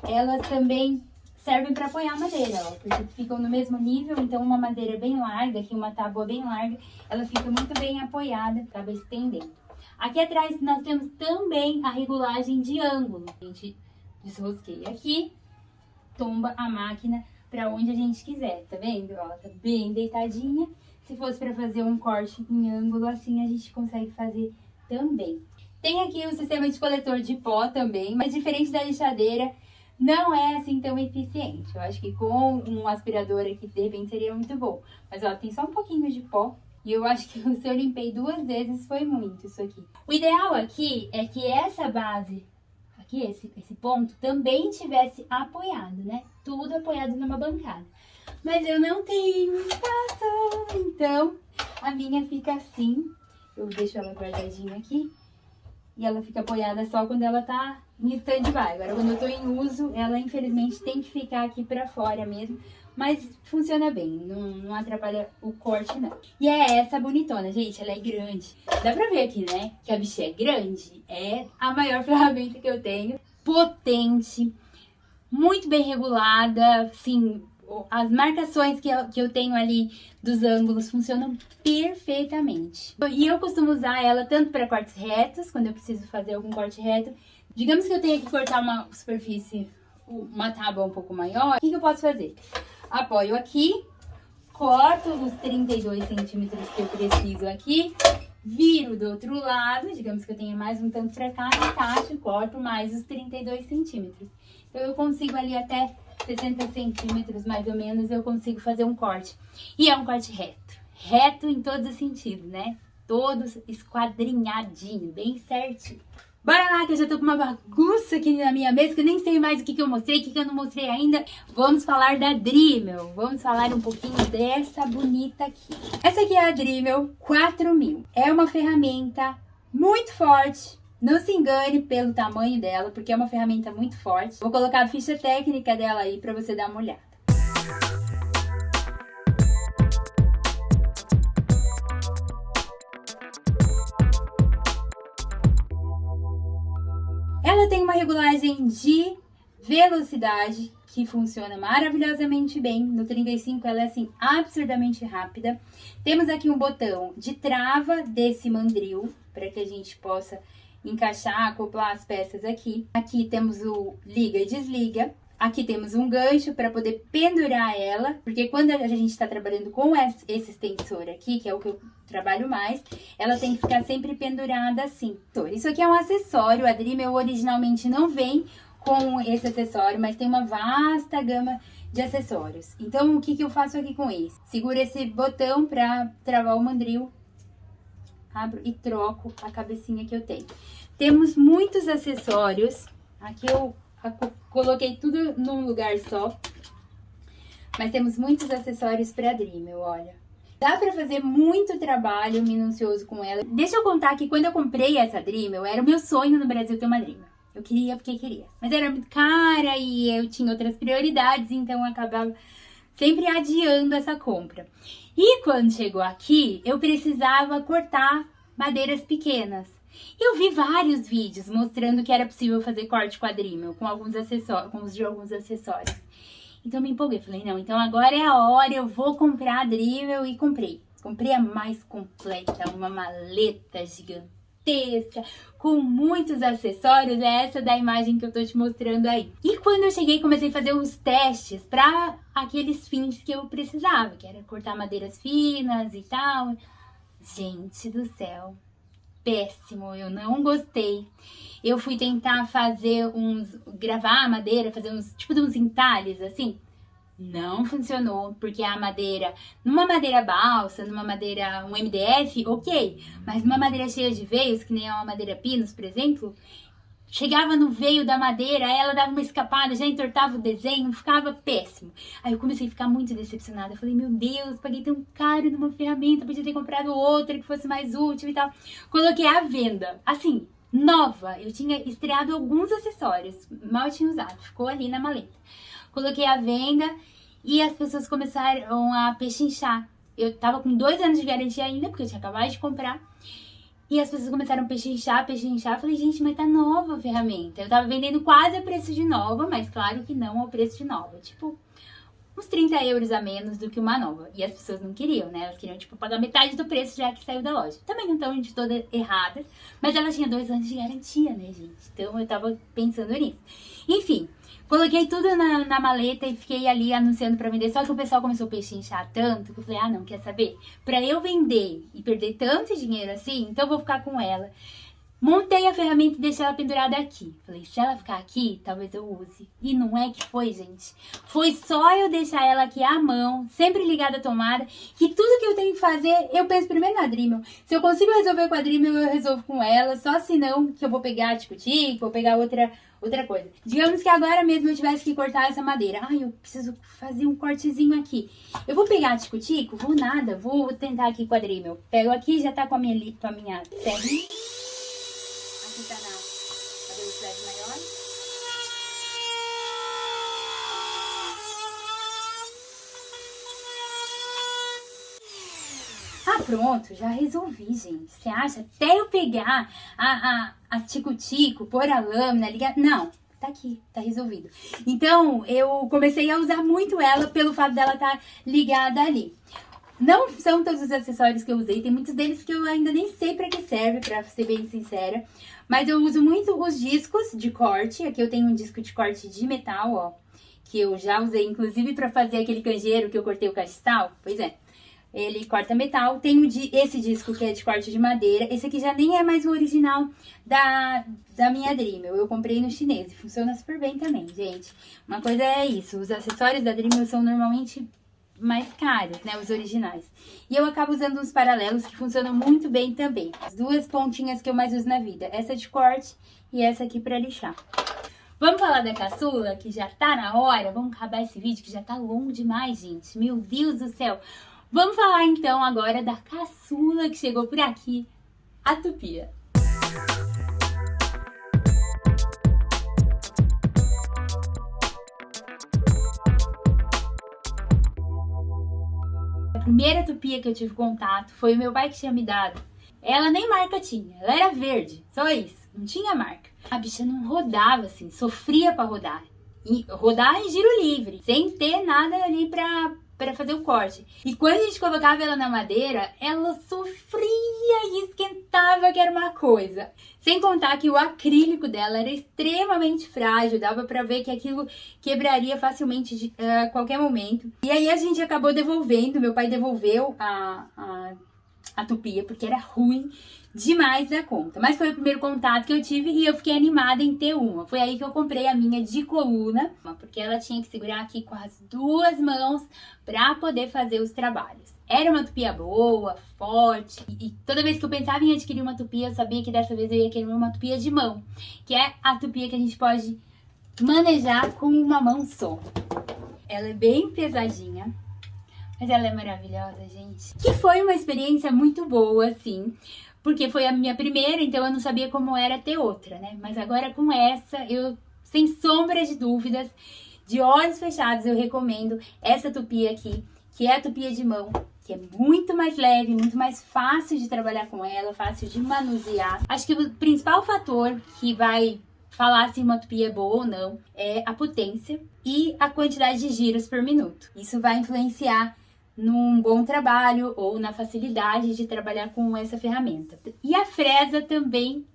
elas também servem para apoiar a madeira, ó, porque ficam no mesmo nível. Então uma madeira bem larga, aqui uma tábua bem larga, ela fica muito bem apoiada, acaba estendendo. Aqui atrás nós temos também a regulagem de ângulo. A gente desrosqueia aqui, tomba a máquina para onde a gente quiser, tá vendo? Ó, tá bem deitadinha. Se fosse para fazer um corte em ângulo assim, a gente consegue fazer também. Tem aqui o sistema de coletor de pó também, mas diferente da lixadeira, não é assim tão eficiente. Eu acho que com um aspirador aqui, de repente, seria muito bom. Mas, ó, tem só um pouquinho de pó. E eu acho que se eu limpei 2 vezes, foi muito isso aqui. O ideal aqui é que essa base, aqui, esse ponto, também tivesse apoiado, né? Tudo apoiado numa bancada. Mas eu não tenho espaço, então a minha fica assim. Eu deixo ela guardadinha aqui. E ela fica apoiada só quando ela tá em stand-by. Agora, quando eu tô em uso, ela infelizmente tem que ficar aqui pra fora mesmo. Mas funciona bem, não atrapalha o corte, não. E é essa bonitona, gente, ela é grande. Dá pra ver aqui, né, que a bichinha é grande. É a maior ferramenta que eu tenho. Potente, muito bem regulada, assim, as marcações que eu tenho ali dos ângulos funcionam perfeitamente. E eu costumo usar ela tanto para cortes retos, quando eu preciso fazer algum corte reto. Digamos que eu tenha que cortar uma superfície, uma tábua um pouco maior, o que eu posso fazer? Apoio aqui, corto os 32 centímetros que eu preciso aqui, viro do outro lado, digamos que eu tenha mais um tanto pra cá, encaixo e corto mais os 32 centímetros. Então eu consigo ali até 60 centímetros mais ou menos, eu consigo fazer um corte. E é um corte reto, reto em todos os sentidos, né? Todos esquadrinhadinho, bem certinho. Bora lá que eu já tô com uma bagunça aqui na minha mesa, que eu nem sei mais o que eu mostrei, o que eu não mostrei ainda. Vamos falar da Dremel, vamos falar um pouquinho dessa bonita aqui. Essa aqui é a Dremel 4000. É uma ferramenta muito forte, não se engane pelo tamanho dela, porque é uma ferramenta muito forte. Vou colocar a ficha técnica dela aí pra você dar uma olhada. Ela tem uma regulagem de velocidade que funciona maravilhosamente bem. No 35 ela é assim absurdamente rápida. Temos aqui um botão de trava desse mandril para que a gente possa encaixar, acoplar as peças aqui. Aqui temos o liga e desliga. Aqui temos um gancho para poder pendurar ela, porque quando a gente está trabalhando com esse extensor aqui, que é o que eu trabalho mais, ela tem que ficar sempre pendurada assim. Isso aqui é um acessório, a Dremel originalmente não vem com esse acessório, mas tem uma vasta gama de acessórios. Então, o que eu faço aqui com esse? Seguro esse botão para travar o mandril, abro e troco a cabecinha que eu tenho. Temos muitos acessórios, aqui eu coloquei tudo num lugar só, mas temos muitos acessórios para Dremel, olha. Dá para fazer muito trabalho minucioso com ela. Deixa eu contar que quando eu comprei essa Dremel, era o meu sonho no Brasil ter uma Dremel. Eu queria porque queria, mas era muito cara e eu tinha outras prioridades, então eu acabava sempre adiando essa compra. E quando chegou aqui, eu precisava cortar madeiras pequenas. Eu vi vários vídeos mostrando que era possível fazer corte com a Dremel, com alguns acessórios. Então eu me empolguei, falei, não, então agora é a hora, eu vou comprar a Dremel e comprei. Comprei a mais completa, uma maleta gigantesca, com muitos acessórios, é essa da imagem que eu tô te mostrando aí. E quando eu cheguei, comecei a fazer os testes para aqueles fins que eu precisava, que era cortar madeiras finas e tal. Gente do céu, péssimo, eu não gostei. Eu fui tentar gravar a madeira, fazer uns entalhes assim. Não funcionou, porque a madeira, numa madeira balsa, numa madeira, um MDF, ok. Mas numa madeira cheia de veios, que nem é uma madeira pinus, por exemplo, chegava no veio da madeira, ela dava uma escapada, já entortava o desenho, ficava péssimo. Aí eu comecei a ficar muito decepcionada. Eu falei, meu Deus, paguei tão caro numa ferramenta, podia ter comprado outra que fosse mais útil e tal. Coloquei à venda, assim, nova. Eu tinha estreado alguns acessórios, mal tinha usado, ficou ali na maleta. Coloquei à venda e as pessoas começaram a pechinchar. Eu tava com 2 anos de garantia ainda, porque eu tinha acabado de comprar. E as pessoas começaram a pechinchar. Eu falei, gente, mas tá nova a ferramenta. Eu tava vendendo quase a preço de nova, mas claro que não ao preço de nova. Tipo, uns 30 euros a menos do que uma nova. E as pessoas não queriam, né? Elas queriam, tipo, pagar metade do preço já que saiu da loja. Também não estão de toda erradas, mas ela tinha 2 anos de garantia, né, gente? Então eu tava pensando nisso. Enfim, coloquei tudo na maleta e fiquei ali anunciando pra vender. Só que o pessoal começou a pechinchar tanto que eu falei, ah, não, quer saber? Pra eu vender e perder tanto dinheiro assim, então eu vou ficar com ela. Montei a ferramenta e deixei ela pendurada aqui. Falei, se ela ficar aqui, talvez eu use. E não é que foi, gente. Foi só eu deixar ela aqui à mão, sempre ligada à tomada, que tudo que eu tenho que fazer, eu penso primeiro na Dremel. Se eu consigo resolver com a Dremel, eu resolvo com ela. Só se não, que eu vou pegar tico-tico, vou pegar outra coisa. Digamos que agora mesmo eu tivesse que cortar essa madeira. Ai, eu preciso fazer um cortezinho aqui. Eu vou pegar tico-tico? Vou nada. Vou tentar aqui com a Dremel. Pego aqui, já tá com a minha serrinha. Aqui tá na velocidade maior. Ah, pronto, já resolvi, gente. Você acha? Até eu pegar a tico-tico, pôr a lâmina, ligar... Não, tá aqui, tá resolvido. Então, eu comecei a usar muito ela pelo fato dela estar ligada ali. Não são todos os acessórios que eu usei, tem muitos deles que eu ainda nem sei pra que serve, pra ser bem sincera. Mas eu uso muito os discos de corte. Aqui eu tenho um disco de corte de metal, ó, que eu já usei, inclusive, pra fazer aquele canjeiro que eu cortei o castiçal. Pois é, ele corta metal. Tem esse disco que é de corte de madeira. Esse aqui já nem é mais o original da minha Dremel. Eu comprei no chinês e funciona super bem também, gente. Uma coisa é isso, os acessórios da Dremel são normalmente mais caros, né, os originais. E eu acabo usando uns paralelos que funcionam muito bem também. As 2 pontinhas que eu mais uso na vida, essa de corte e essa aqui pra lixar. Vamos falar da caçula, que já tá na hora. Vamos acabar esse vídeo que já tá longo demais, gente. Meu Deus do céu. Vamos falar então agora da caçula que chegou por aqui, a Tupia. A primeira Tupia que eu tive contato foi o meu pai que tinha me dado. Ela nem marca tinha, ela era verde, só isso, não tinha marca. A bicha não rodava assim, sofria pra rodar. E rodar em giro livre, sem ter nada ali pra para fazer o corte. E quando a gente colocava ela na madeira, ela sofria e esquentava, que era uma coisa. Sem contar que o acrílico dela era extremamente frágil, dava pra ver que aquilo quebraria facilmente a qualquer momento. E aí a gente acabou devolvendo, meu pai devolveu a tupia, porque era ruim demais da conta. Mas foi o primeiro contato que eu tive e eu fiquei animada em ter uma. Foi aí que eu comprei a minha de coluna, porque ela tinha que segurar aqui com as duas mãos para poder fazer os trabalhos. Era uma tupia boa, forte, e toda vez que eu pensava em adquirir uma tupia, eu sabia que dessa vez eu ia querer uma tupia de mão, que é a tupia que a gente pode manejar com uma mão só. Ela é bem pesadinha, mas ela é maravilhosa, gente. Que foi uma experiência muito boa, sim, porque foi a minha primeira, então eu não sabia como era ter outra, né? Mas agora com essa, eu, sem sombra de dúvidas, de olhos fechados, eu recomendo essa tupia aqui, que é a tupia de mão, que é muito mais leve, muito mais fácil de trabalhar com ela, fácil de manusear. Acho que o principal fator que vai falar se uma tupia é boa ou não é a potência e a quantidade de giros por minuto. Isso vai influenciar num bom trabalho ou na facilidade de trabalhar com essa ferramenta. E a fresa também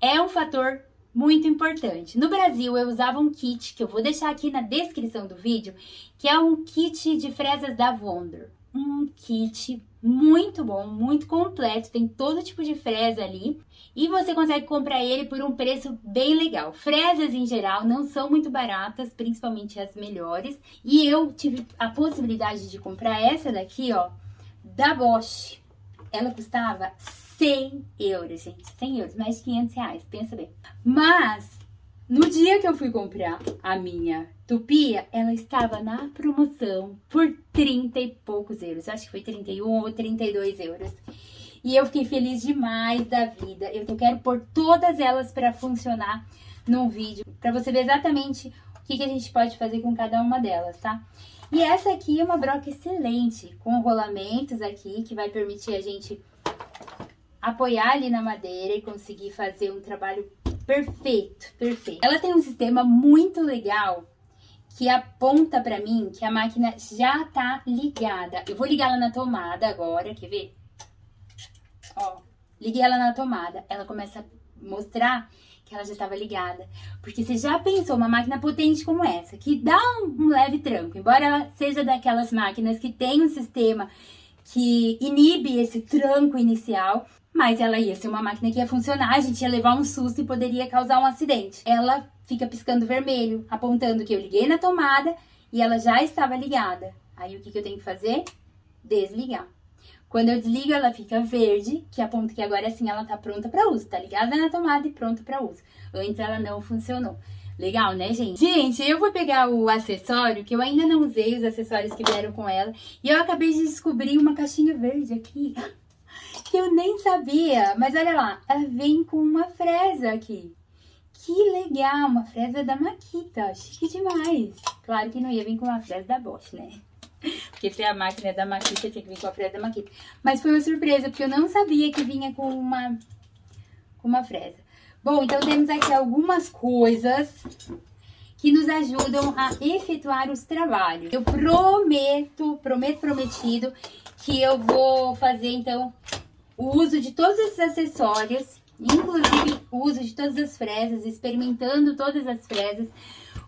é um fator muito importante. No Brasil, eu usava um kit, que eu vou deixar aqui na descrição do vídeo, que é um kit de fresas da Wonder. Um kit muito bom, muito completo, tem todo tipo de fresa ali e você consegue comprar ele por um preço bem legal. Fresas em geral não são muito baratas, principalmente as melhores, e eu tive a possibilidade de comprar essa daqui, ó, da Bosch. Ela custava 100 euros, gente, 100 euros, mais de 500 reais, pensa bem. Mas no dia que eu fui comprar a minha tupia, ela estava na promoção por 30 e poucos euros. Acho que foi 31 ou 32 euros. E eu fiquei feliz demais da vida. Eu quero pôr todas elas para funcionar num vídeo, para você ver exatamente o que a gente pode fazer com cada uma delas, tá? E essa aqui é uma broca excelente, com rolamentos aqui, que vai permitir a gente apoiar ali na madeira e conseguir fazer um trabalho perfeito, perfeito. Ela tem um sistema muito legal que aponta pra mim que a máquina já tá ligada. Eu vou ligar ela na tomada agora, quer ver? Ó, liguei ela na tomada. Ela começa a mostrar que ela já estava ligada. Porque você já pensou uma máquina potente como essa, que dá um leve tranco, embora ela seja daquelas máquinas que tem um sistema que inibe esse tranco inicial, mas ela ia ser uma máquina que ia funcionar, a gente ia levar um susto e poderia causar um acidente. Ela fica piscando vermelho, apontando que eu liguei na tomada e ela já estava ligada. Aí o que eu tenho que fazer? Desligar. Quando eu desligo, ela fica verde, que aponta que agora sim ela tá pronta para uso. Tá ligada na tomada e pronta para uso. Antes ela não funcionou. Legal, né, gente? Gente, eu vou pegar o acessório, que eu ainda não usei os acessórios que vieram com ela. E eu acabei de descobrir uma caixinha verde aqui, que eu nem sabia. Mas olha lá, ela vem com uma fresa aqui. Que legal, uma fresa da Makita. Chique demais. Claro que não ia vir com uma fresa da Bosch, né? Porque se a máquina é da Makita, tinha que vir com a fresa da Makita. Mas foi uma surpresa, porque eu não sabia que vinha com uma fresa. Bom, então temos aqui algumas coisas que nos ajudam a efetuar os trabalhos. Eu prometido que eu vou fazer, então, o uso de todos esses acessórios, inclusive o uso de todas as fresas, experimentando todas as fresas,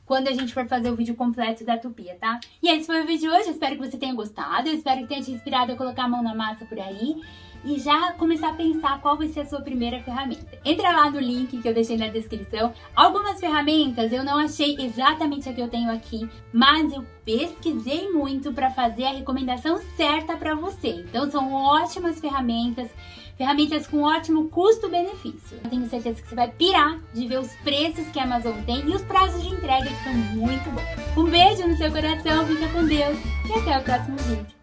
quando a gente for fazer o vídeo completo da tupia, tá? E esse foi o vídeo de hoje, eu espero que você tenha gostado, eu espero que tenha te inspirado a colocar a mão na massa por aí e já começar a pensar qual vai ser a sua primeira ferramenta. Entra lá no link que eu deixei na descrição. Algumas ferramentas eu não achei exatamente a que eu tenho aqui, mas eu pesquisei muito para fazer a recomendação certa para você. Então são ótimas ferramentas com ótimo custo-benefício. Eu tenho certeza que você vai pirar de ver os preços que a Amazon tem e os prazos de entrega que são muito bons. Um beijo no seu coração, fica com Deus e até o próximo vídeo.